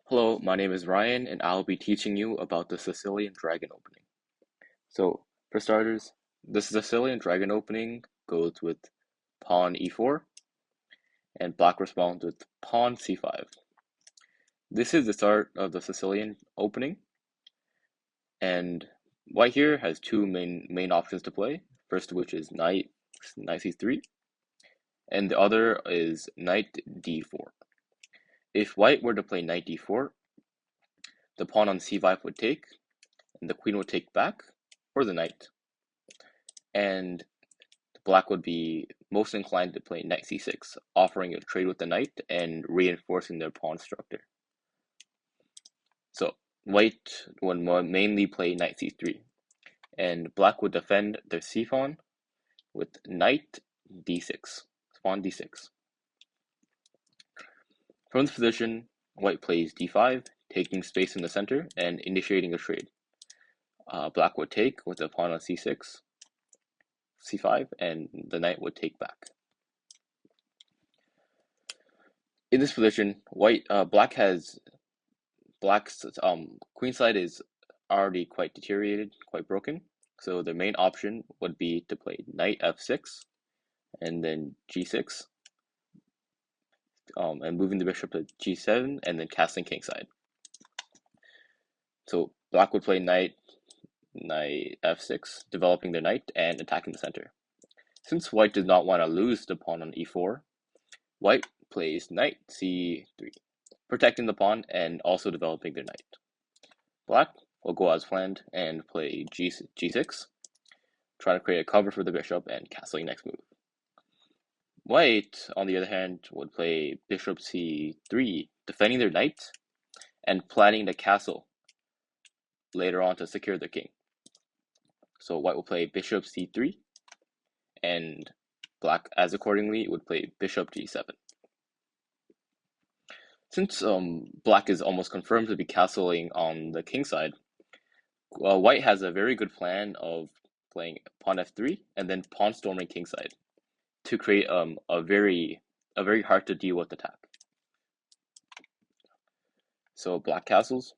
Hello, my name is Ryan, and I'll be teaching you about the Sicilian dragon opening. So, for starters, the Sicilian dragon opening goes with pawn e4, and black responds with pawn c5. This is the start of the Sicilian opening, and white here has two main options to play. First, which is knight c3, and the other is knight d4. If white were to play knight d4, the pawn on c5 would take, and the queen would take back, or the knight. And black would be most inclined to play knight c6, offering a trade with the knight and reinforcing their pawn structure. So white would mainly play knight c3, and black would defend their c-pawn with knight d6, pawn d6. From this position, white plays d5, taking space in the center and initiating a trade. Black would take with the pawn on c6, c5, and the knight would take back. In this position, black's queen side is already quite deteriorated, quite broken. So the main option would be to play knight f6 and then g6, and moving the bishop to g7 and then castling kingside. So black would play knight f6, developing the knight and attacking the center. Since white does not want to lose the pawn on e4, white plays knight c3, protecting the pawn and also developing their knight. Black will go as planned and play g6, trying to create a cover for the bishop and castling next move. White, on the other hand, would play bishop c3, defending their knight and planning the castle later on to secure the king. So white will play bishop c3, and black, as accordingly, would play bishop g7. Since black is almost confirmed to be castling on the king side, white has a very good plan of playing pawn f3 and then pawn storming king side to create a very hard to deal with attack. So black castles.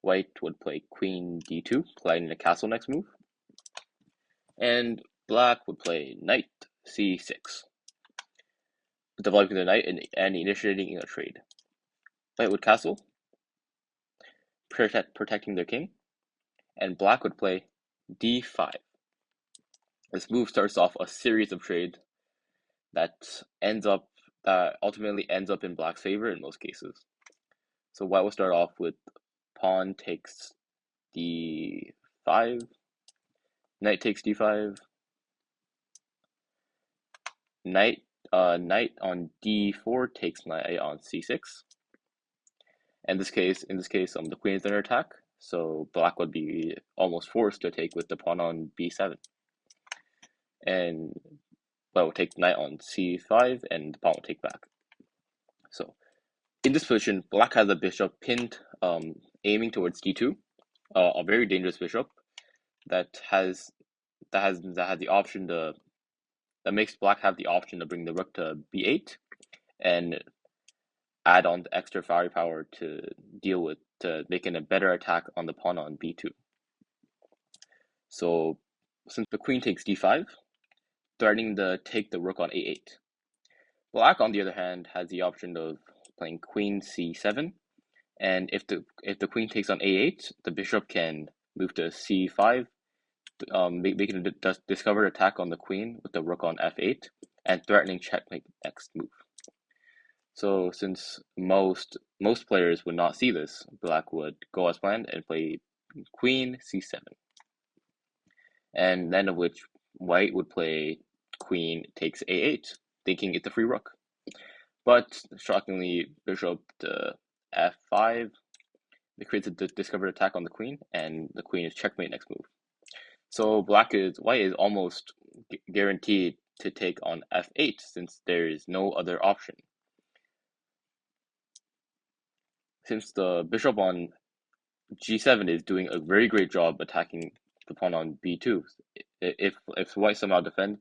White would play queen d2, planning the castle next move, and black would play knight c6, developing the knight and initiating a trade. White would castle, protecting their king, and black would play d5. This move starts off a series of trades that ultimately ends up in black's favor in most cases. So white will start off with pawn takes d5, knight takes d5, knight on d4 takes knight on c6. In this case, the queen is under attack, so black would be almost forced to take with the pawn on b7. And white will take knight on c5, and the pawn will take back. So in this position, black has a bishop pinned, aiming towards d2, a very dangerous bishop that makes black have the option to bring the rook to b8 and add on the extra firepower to make a better attack on the pawn on b2. So since the queen takes d5, threatening to take the rook on a8. Black, on the other hand, has the option of playing queen c7, and if the queen takes on a8, the bishop can move to c5, making a discovered attack on the queen with the rook on f8, and threatening checkmate next move. So since most players would not see this, black would go as planned and play queen c7, and then of which white would play queen takes a8, thinking it's a free rook. But shockingly, bishop to f5, it creates a discovered attack on the queen, and the queen is checkmate next move. So white is almost guaranteed to take on f8 since there is no other option. Since the bishop on g7 is doing a very great job attacking the pawn on b2, if white somehow defends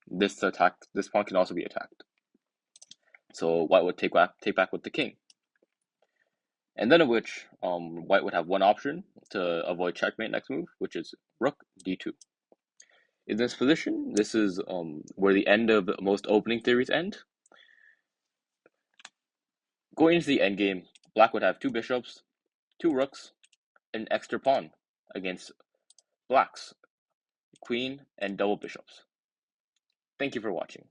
this pawn can also be attacked. So white would take back with the king. And then of which white would have one option to avoid checkmate next move, which is rook d2. In this position, this is where the end of most opening theories end. Going into the endgame, black would have two bishops, two rooks, and an extra pawn against black's queen and double bishops. Thank you for watching.